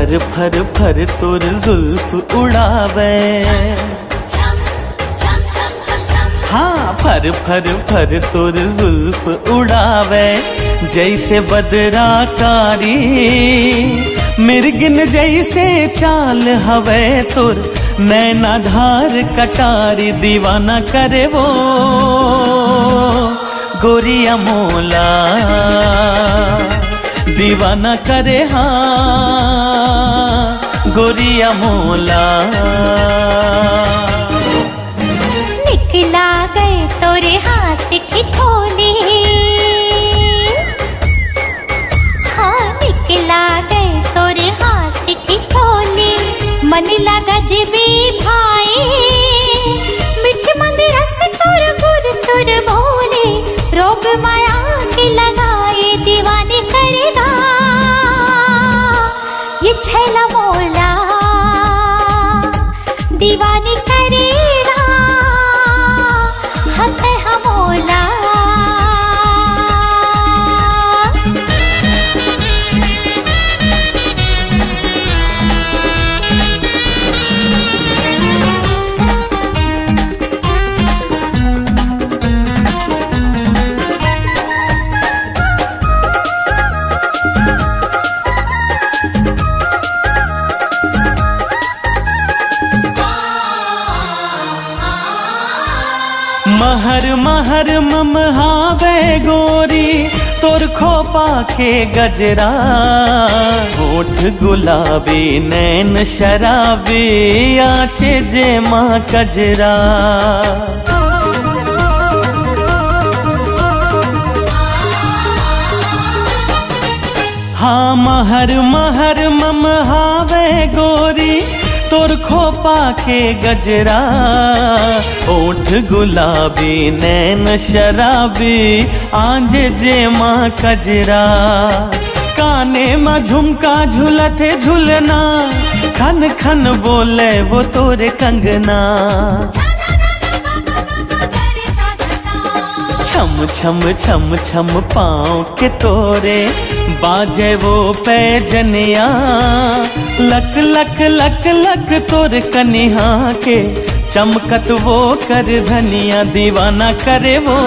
फर फर फर तोर जुल्फ उड़ावे। हाँ फर फर फर तोर जुल्फ उड़ावे, जैसे बदरा कारी मिर्गिन जैसे चाल हवे तोर नैना धार कटारी। दीवाना करे वो गोरिया मोला, दीवाना करे हाँ गोरिया मोला। निकला गए तोरे हाथ से ठिठोले, हाँ निकला गए तोरे हाथ से ठिठोले। मन लगा जीबी भाई मिठ मंदिर से तोर गुर तुर बोले। रोग माया के लगाए दीवाने करेगा ये छैला मोला, दीवाने करेगा हत हमोला। महर महर ममहावे गोरी तोर खोपा के गजरा। होठ गुलाबी नैन शराबी आँचे जे माँ कजरा। हाँ महर महर ममहावे गोरी तोर खोपा के गजरा। ओठ गुलाबी नैन शराबी आंज जे माँ कजरा। काने में झुमका झुलते झुलना, खन खन बोले वो तोरे कंगना। छम छम छम छम पाँव के तोरे बाजे वो पैजनिया। लक लक लक लक तोर कनिहा के चमकत वो कर धनिया। दीवाना करे वो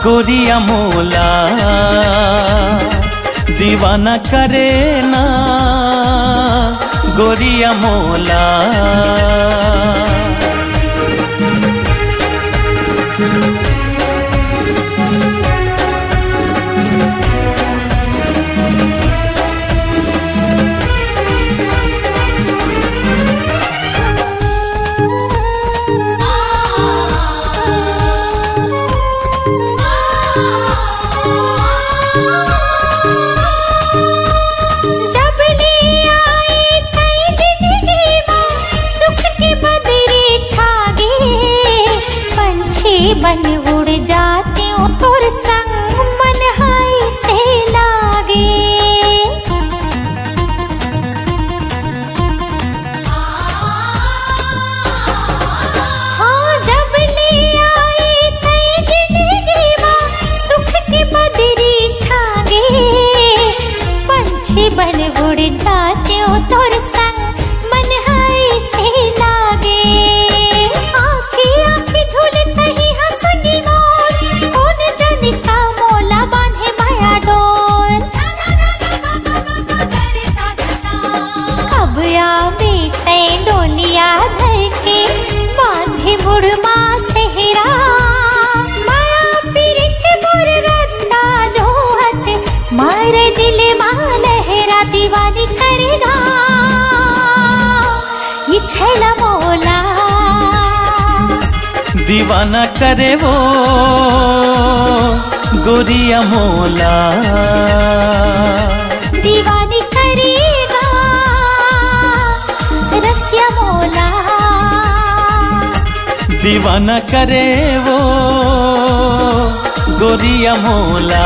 गोरिया मोला, दीवाना करे ना गोरिया मोला। बन उड़ जाती हूँ तोर संग मन हाय से लागे। हाँ जब ले आए तई जिंदगी माँ सुख की बदरी छागे। पंछी बन उड़ जाती हूँ तोर संग मन हाय से लागे। डोलिया धर के बांधे मुड़मा सेहरा। माया पीरित मोर रत्ता जोहत मारे दिल मां लहरा। दीवानी करेगा ये छैला मोला, दीवाना करे वो गोरिया मोला। दीवानी करेगा रसिया मोला, दीवाना करे वो गोरिया मोला।